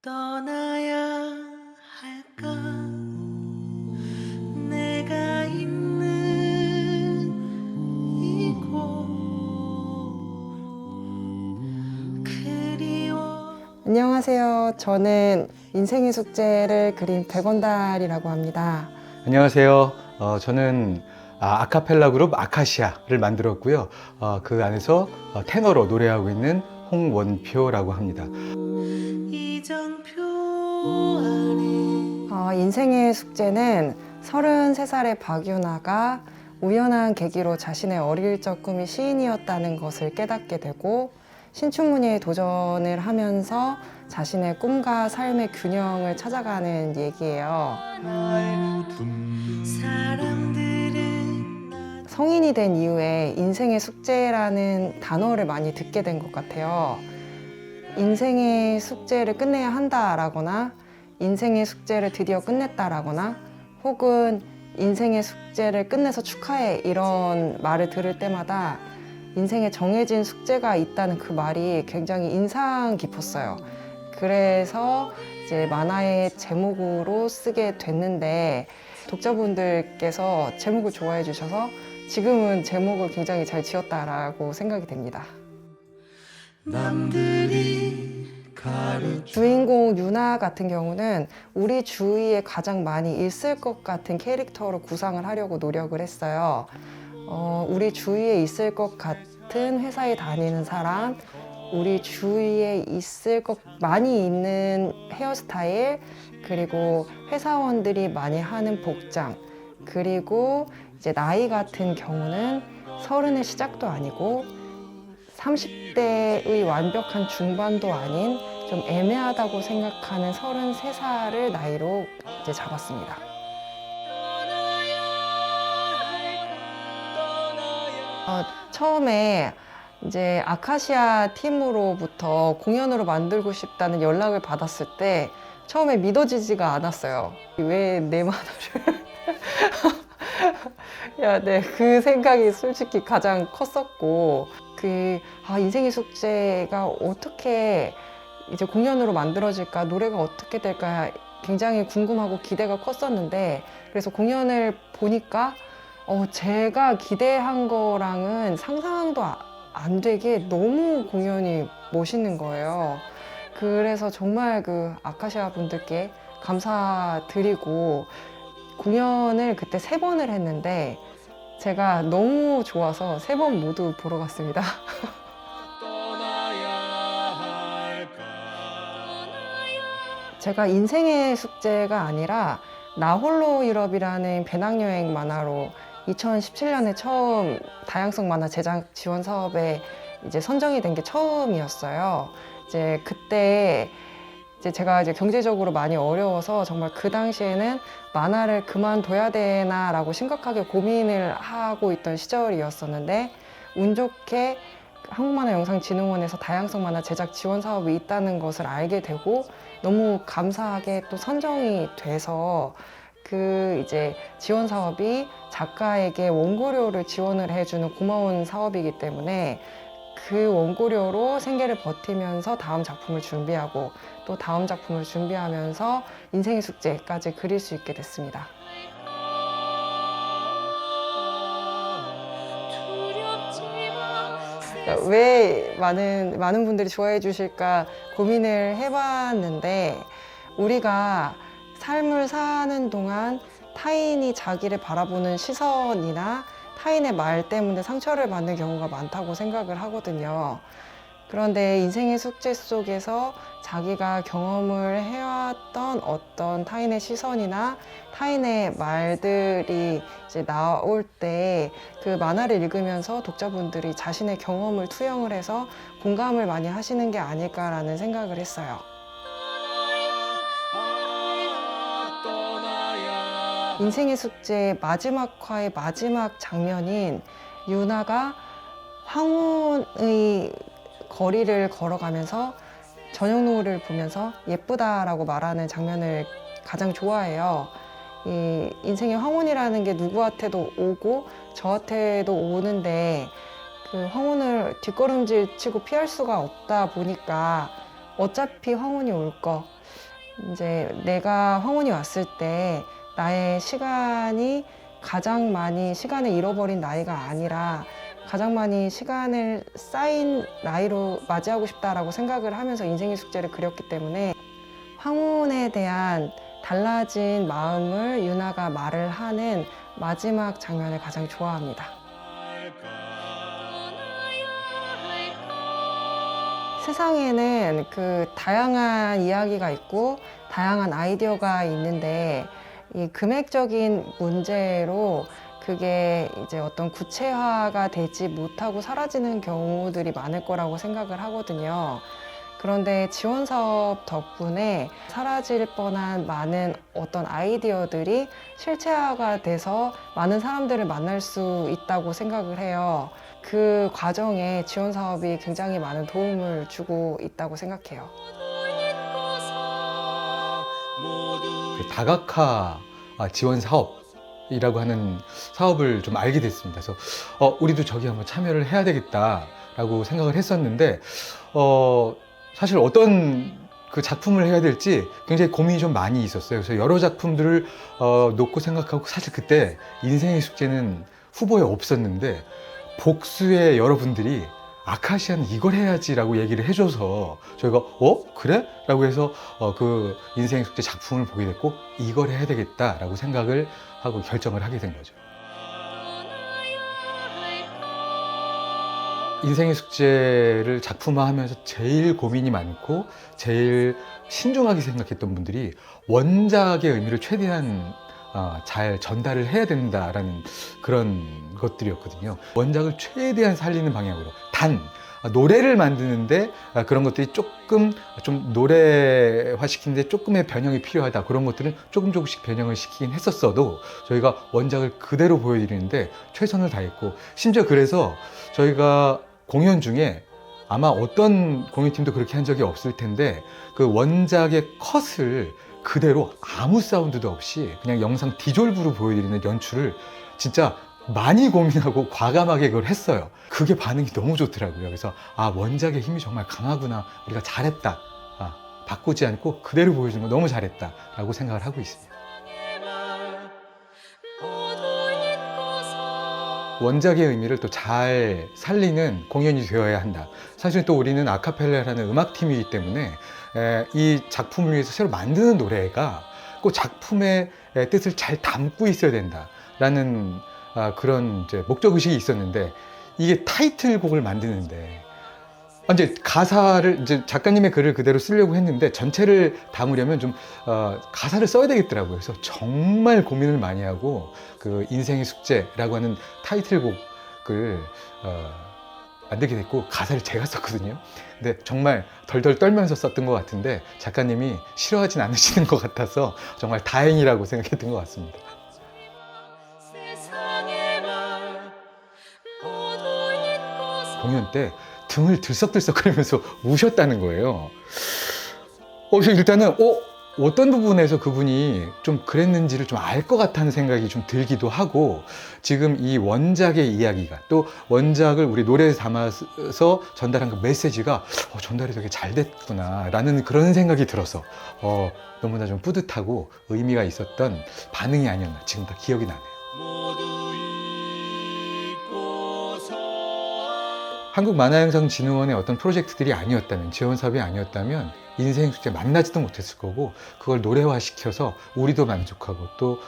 떠나야 할까 내가 있는 이곳 그리워. 안녕하세요. 저는 인생의 숙제를 그린 백원달이라고 합니다. 안녕하세요. 저는 아카펠라 그룹 아카시아를 만들었고요. 그 안에서 테너로 노래하고 있는 홍원표라고 합니다. 이정표 안에 인생의 숙제는 33살의 박유나가 우연한 계기로 자신의 어릴 적 꿈이 시인이었다는 것을 깨닫게 되고 신춘문예에 도전을 하면서 자신의 꿈과 삶의 균형을 찾아가는 얘기예요. 사람들은 성인이 된 이후에 인생의 숙제라는 단어를 많이 듣게 된 것 같아요. 인생의 숙제를 끝내야 한다라거나 인생의 숙제를 드디어 끝냈다라거나 혹은 인생의 숙제를 끝내서 축하해 이런 말을 들을 때마다 인생에 정해진 숙제가 있다는 그 말이 굉장히 인상 깊었어요. 그래서 이제 만화의 제목으로 쓰게 됐는데 독자분들께서 제목을 좋아해 주셔서 지금은 제목을 굉장히 잘 지었다라고 생각이 됩니다. 남들이 가르쳐 주인공 유나 같은 경우는 우리 주위에 가장 많이 있을 것 같은 캐릭터로 구상을 하려고 노력을 했어요. 우리 주위에 있을 것 같은 회사에 다니는 사람, 우리 주위에 있을 것 많이 있는 헤어스타일, 그리고 회사원들이 많이 하는 복장, 그리고 이제 나이 같은 경우는 30의 시작도 아니고 30대의 완벽한 중반도 아닌 좀 애매하다고 생각하는 33살을 나이로 이제 잡았습니다. 처음에 이제 아카시아 팀으로부터 공연으로 만들고 싶다는 연락을 받았을 때 처음에 믿어지지가 않았어요. 왜 내 만화를 네, 그 생각이 솔직히 가장 컸었고, 인생의 숙제가 어떻게 이제 공연으로 만들어질까, 노래가 어떻게 될까 굉장히 궁금하고 기대가 컸었는데, 그래서 공연을 보니까, 제가 기대한 거랑은 상상도 안 되게 너무 공연이 멋있는 거예요. 그래서 정말 그 아카시아 분들께 감사드리고, 공연을 그때 3번을 했는데 제가 너무 좋아서 3번 모두 보러 갔습니다. 제가 인생의 숙제가 아니라 나 홀로 유럽이라는 배낭여행 만화로 2017년에 처음 다양성 만화 제작 지원 사업에 이제 선정이 된 게 처음이었어요. 이제 그때 제가 경제적으로 많이 어려워서 정말 그 당시에는 만화를 그만둬야 되나라고 심각하게 고민을 하고 있던 시절이었었는데 운 좋게 한국만화영상진흥원에서 다양성 만화 제작 지원 사업이 있다는 것을 알게 되고 너무 감사하게 또 선정이 돼서 그 이제 지원 사업이 작가에게 원고료를 지원을 해주는 고마운 사업이기 때문에 그 원고료로 생계를 버티면서 다음 작품을 준비하고 또 다음 작품을 준비하면서 인생의 숙제까지 그릴 수 있게 됐습니다. 왜 많은 분들이 좋아해 주실까 고민을 해봤는데 우리가 삶을 사는 동안 타인이 자기를 바라보는 시선이나 타인의 말 때문에 상처를 받는 경우가 많다고 생각을 하거든요. 그런데 인생의 숙제 속에서 자기가 경험을 해왔던 어떤 타인의 시선이나 타인의 말들이 이제 나올 때 그 만화를 읽으면서 독자분들이 자신의 경험을 투영을 해서 공감을 많이 하시는 게 아닐까라는 생각을 했어요. 인생의 숙제 마지막 화의 마지막 장면인 유나가 황혼의 거리를 걸어가면서 저녁 노을을 보면서 예쁘다라고 말하는 장면을 가장 좋아해요. 이 인생의 황혼이라는 게 누구한테도 오고 저한테도 오는데 그 황혼을 뒷걸음질 치고 피할 수가 없다 보니까 어차피 황혼이 올 거 이제 내가 황혼이 왔을 때 나의 시간이 가장 많이 시간을 잃어버린 나이가 아니라 가장 많이 시간을 쌓인 나이로 맞이하고 싶다라고 생각을 하면서 인생의 숙제를 그렸기 때문에 황혼에 대한 달라진 마음을 유나가 말을 하는 마지막 장면을 가장 좋아합니다. 세상에는 그 다양한 이야기가 있고 다양한 아이디어가 있는데 이 금액적인 문제로 그게 이제 어떤 구체화가 되지 못하고 사라지는 경우들이 많을 거라고 생각을 하거든요. 그런데 지원 사업 덕분에 사라질 뻔한 많은 어떤 아이디어들이 실체화가 돼서 많은 사람들을 만날 수 있다고 생각을 해요. 그 과정에 지원 사업이 굉장히 많은 도움을 주고 있다고 생각해요. 그 다각화 지원 사업이라고 하는 사업을 좀 알게 됐습니다. 그래서 우리도 저기 한번 참여를 해야 되겠다라고 생각을 했었는데 사실 어떤 그 작품을 해야 될지 굉장히 고민이 좀 많이 있었어요. 그래서 여러 작품들을 놓고 생각하고 사실 그때 인생의 숙제는 후보에 없었는데 복수의 여러분들이 아카시아는 이걸 해야지라고 얘기를 해줘서 저희가 그래? 라고 해서 그 인생의 숙제 작품을 보게 됐고 이걸 해야 되겠다라고 생각을 하고 결정을 하게 된 거죠. 인생의 숙제를 작품화하면서 제일 고민이 많고 제일 신중하게 생각했던 분들이 원작의 의미를 최대한 잘 전달을 해야 된다라는 그런 것들이었거든요. 원작을 최대한 살리는 방향으로 단 노래를 만드는데 그런 것들이 조금 좀 노래화시키는데 조금의 변형이 필요하다 그런 것들은 조금씩 변형을 시키긴 했었어도 저희가 원작을 그대로 보여드리는데 최선을 다했고 심지어 그래서 저희가 공연 중에 아마 어떤 공연팀도 그렇게 한 적이 없을 텐데 그 원작의 컷을 그대로 아무 사운드도 없이 그냥 영상 디졸브로 보여드리는 연출을 진짜 많이 고민하고 과감하게 그걸 했어요. 그게 반응이 너무 좋더라고요. 그래서 원작의 힘이 정말 강하구나. 우리가 잘했다. 바꾸지 않고 그대로 보여주는 거 너무 잘했다 라고 생각을 하고 있습니다. 원작의 의미를 또 잘 살리는 공연이 되어야 한다. 사실 또 우리는 아카펠라라는 음악팀이기 때문에 이 작품을 위해서 새로 만드는 노래가 꼭 작품의 뜻을 잘 담고 있어야 된다라는 그런 이제 목적의식이 있었는데 이게 타이틀곡을 만드는데 이제 가사를 이제 작가님의 글을 그대로 쓰려고 했는데 전체를 담으려면 좀 가사를 써야 되겠더라고요. 그래서 정말 고민을 많이 하고 그 인생의 숙제라고 하는 타이틀곡을 만들게 됐고 가사를 제가 썼거든요. 근데 정말 덜덜 떨면서 썼던 것 같은데 작가님이 싫어하진 않으시는 것 같아서 정말 다행이라고 생각했던 것 같습니다. 공연 때 등을 들썩들썩거리면서 우셨다는 거예요. 그래서 일단은 어떤 부분에서 그분이 좀 그랬는지를 좀 알 것 같다는 생각이 좀 들기도 하고 지금 이 원작의 이야기가 또 원작을 우리 노래에 담아서 전달한 그 메시지가 전달이 되게 잘 됐구나 라는 그런 생각이 들어서 너무나 좀 뿌듯하고 의미가 있었던 반응이 아니었나 지금 다 기억이 나네요. 한국만화영상진흥원의 어떤 프로젝트들이 아니었다면 지원 사업이 아니었다면 인생 숙제 만나지도 못했을 거고 그걸 노래화시켜서 우리도 만족하고 또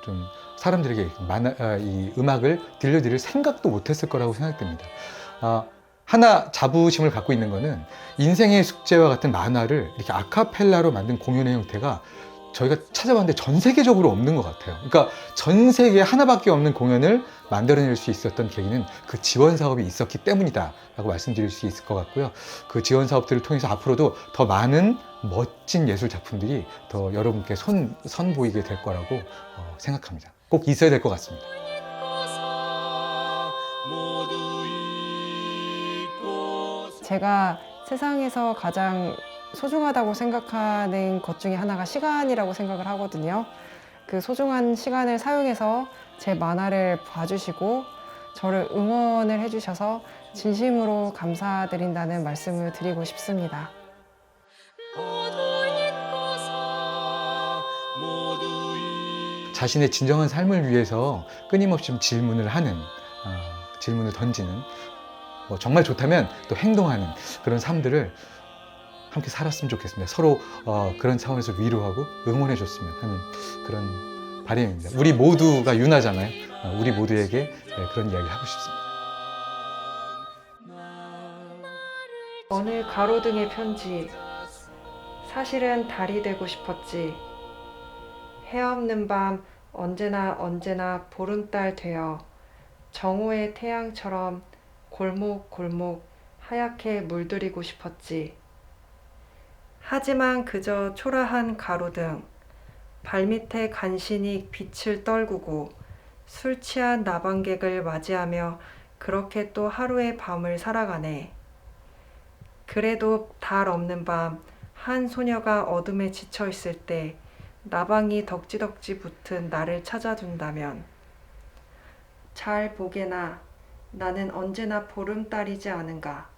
좀 사람들에게 이 음악을 들려드릴 생각도 못했을 거라고 생각됩니다. 하나 자부심을 갖고 있는 거는 인생의 숙제와 같은 만화를 이렇게 아카펠라로 만든 공연의 형태가 저희가 찾아봤는데 전 세계적으로 없는 것 같아요. 그러니까 전 세계에 하나밖에 없는 공연을 만들어낼 수 있었던 계기는 그 지원 사업이 있었기 때문이다 라고 말씀드릴 수 있을 것 같고요. 그 지원 사업들을 통해서 앞으로도 더 많은 멋진 예술 작품들이 더 여러분께 선보이게 될 거라고 생각합니다. 꼭 있어야 될 것 같습니다. 제가 세상에서 가장 소중하다고 생각하는 것 중에 하나가 시간이라고 생각을 하거든요. 그 소중한 시간을 사용해서 제 만화를 봐주시고 저를 응원을 해주셔서 진심으로 감사드린다는 말씀을 드리고 싶습니다. 자신의 진정한 삶을 위해서 끊임없이 질문을 하는, 질문을 던지는, 뭐 정말 좋다면 또 행동하는 그런 삶들을 함께 살았으면 좋겠습니다. 서로 그런 차원에서 위로하고 응원해 줬으면 하는 그런 바람입니다. 우리 모두가 유나잖아요. 우리 모두에게 그런 이야기를 하고 싶습니다. 어느 가로등의 편지. 사실은 달이 되고 싶었지. 해 없는 밤 언제나 보름달 되어 정오의 태양처럼 골목골목 하얗게 물들이고 싶었지. 하지만 그저 초라한 가로등, 발밑에 간신히 빛을 떨구고 술 취한 나방객을 맞이하며 그렇게 또 하루의 밤을 살아가네. 그래도 달 없는 밤, 한 소녀가 어둠에 지쳐 있을 때 나방이 덕지덕지 붙은 나를 찾아준다면, 잘 보게나 나는 언제나 보름달이지 않은가.